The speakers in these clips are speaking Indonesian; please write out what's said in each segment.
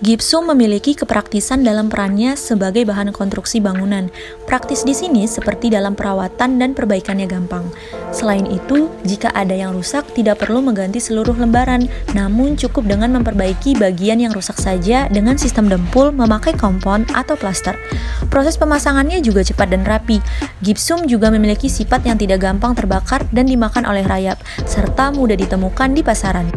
Gipsum memiliki kepraktisan dalam perannya sebagai bahan konstruksi bangunan. Praktis di sini seperti dalam perawatan dan perbaikannya gampang. Selain itu, jika ada yang rusak tidak perlu mengganti seluruh lembaran, namun cukup dengan memperbaiki bagian yang rusak saja dengan sistem dempul memakai kompon atau plaster. Proses pemasangannya juga cepat dan rapi. Gipsum juga memiliki sifat yang tidak gampang terbakar dan dimakan oleh rayap, serta mudah ditemukan di pasaran.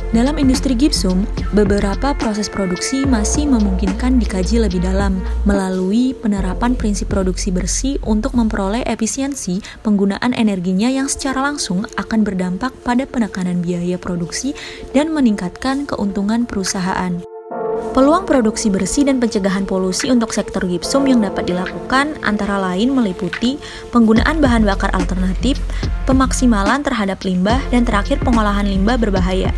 Dalam industri gipsum, beberapa proses produksi masih memungkinkan dikaji lebih dalam melalui penerapan prinsip produksi bersih untuk memperoleh efisiensi penggunaan energinya yang secara langsung akan berdampak pada penekanan biaya produksi dan meningkatkan keuntungan perusahaan. Peluang produksi bersih dan pencegahan polusi untuk sektor gipsum yang dapat dilakukan antara lain meliputi penggunaan bahan bakar alternatif, pemaksimalan terhadap limbah, dan terakhir pengolahan limbah berbahaya.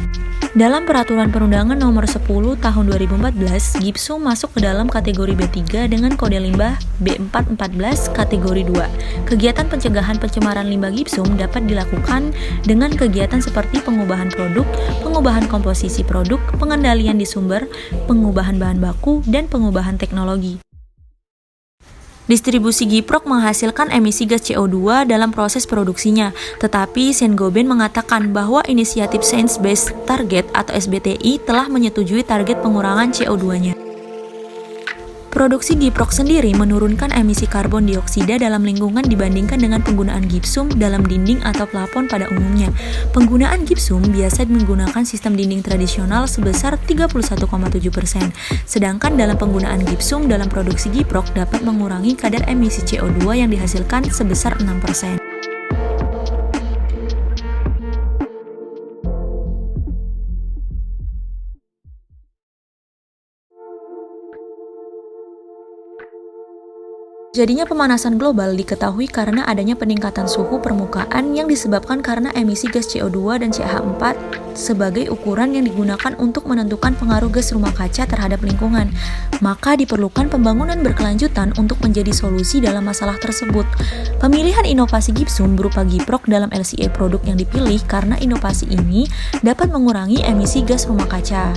Dalam Peraturan Perundangan Nomor 10 Tahun 2014, gipsum masuk ke dalam kategori B3 dengan kode limbah B414 kategori 2. Kegiatan pencegahan pencemaran limbah gipsum dapat dilakukan dengan kegiatan seperti pengubahan produk, pengubahan komposisi produk, pengendalian di sumber, pengubahan bahan baku, dan pengubahan teknologi. Distribusi Gyproc menghasilkan emisi gas CO2 dalam proses produksinya, tetapi Saint-Gobain mengatakan bahwa inisiatif Science Based Target atau SBTi telah menyetujui target pengurangan CO2-nya. Produksi Gyproc sendiri menurunkan emisi karbon dioksida dalam lingkungan dibandingkan dengan penggunaan gipsum dalam dinding atau plafon pada umumnya. Penggunaan gipsum biasa menggunakan sistem dinding tradisional sebesar 31,7%, sedangkan dalam penggunaan gipsum dalam produksi Gyproc dapat mengurangi kadar emisi CO2 yang dihasilkan sebesar 6%. Jadinya pemanasan global diketahui karena adanya peningkatan suhu permukaan yang disebabkan karena emisi gas CO2 dan CH4 sebagai ukuran yang digunakan untuk menentukan pengaruh gas rumah kaca terhadap lingkungan. Maka diperlukan pembangunan berkelanjutan untuk menjadi solusi dalam masalah tersebut. Pemilihan inovasi gipsum berupa Gyproc dalam LCA produk yang dipilih karena inovasi ini dapat mengurangi emisi gas rumah kaca.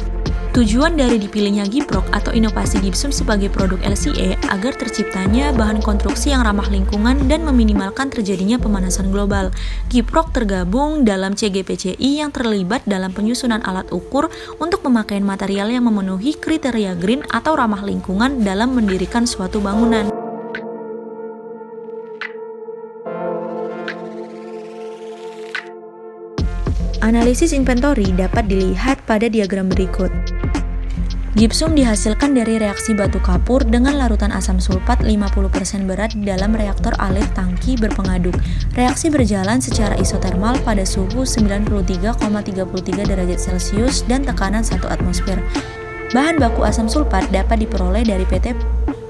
Tujuan dari dipilihnya Gyproc atau inovasi gipsum sebagai produk LCA agar terciptanya bahan konstruksi yang ramah lingkungan dan meminimalkan terjadinya pemanasan global. Gyproc tergabung dalam CGPCI yang terlibat dalam penyusunan alat ukur untuk pemakaian material yang memenuhi kriteria green atau ramah lingkungan dalam mendirikan suatu bangunan. Analisis inventory dapat dilihat pada diagram berikut. Gipsum dihasilkan dari reaksi batu kapur dengan larutan asam sulfat 50% berat di dalam reaktor alir tangki berpengaduk. Reaksi berjalan secara isotermal pada suhu 93,33 derajat Celcius dan tekanan 1 atmosfer. Bahan baku asam sulfat dapat diperoleh dari PT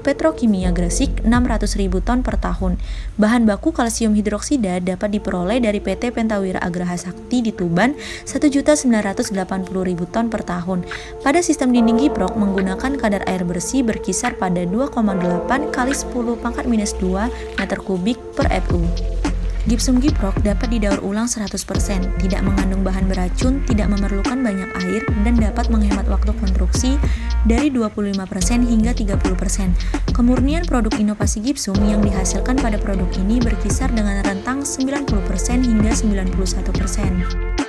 Petrokimia Gresik 600.000 ton per tahun. Bahan baku kalsium hidroksida dapat diperoleh dari PT Pentawira Agraha Sakti di Tuban 1.980.000 ton per tahun. Pada sistem dinding Gyproc menggunakan kadar air bersih berkisar pada 2,8 kali 10⁻²meter kubik per FU. Gipsum Gyproc dapat didaur ulang 100%, tidak mengandung bahan beracun, tidak memerlukan banyak air, dan dapat menghemat waktu konstruksi dari 25% hingga 30%. Kemurnian produk inovasi gipsum yang dihasilkan pada produk ini berkisar dengan rentang 90% hingga 91%.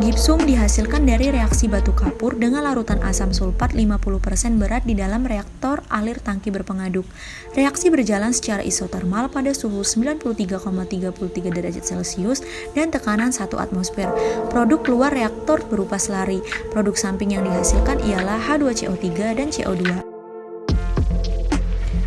Gipsum dihasilkan dari reaksi batu kapur dengan larutan asam sulfat 50% berat di dalam reaktor alir tangki berpengaduk. Reaksi berjalan secara isotermal pada suhu 93,33 derajat Celcius dan tekanan 1 atmosfer. Produk keluar reaktor berupa slari. Produk samping yang dihasilkan ialah H2CO3 dan CO2.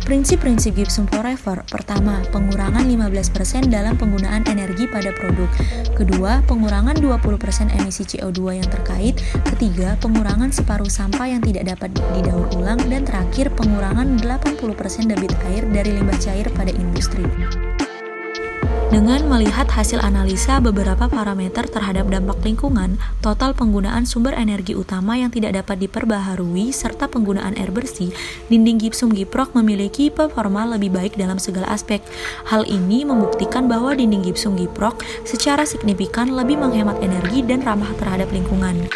Prinsip-prinsip Gipsum Forever. Pertama, pengurangan 15% dalam penggunaan energi pada produk. Kedua, pengurangan 20% emisi CO2 yang terkait. Ketiga, pengurangan separuh sampah yang tidak dapat didaur ulang. Dan terakhir, pengurangan 80% debit air dari limbah cair pada industri. Dengan melihat hasil analisa beberapa parameter terhadap dampak lingkungan, total penggunaan sumber energi utama yang tidak dapat diperbaharui, serta penggunaan air bersih, dinding gipsum Gyproc memiliki performa lebih baik dalam segala aspek. Hal ini membuktikan bahwa dinding gipsum Gyproc secara signifikan lebih menghemat energi dan ramah terhadap lingkungan.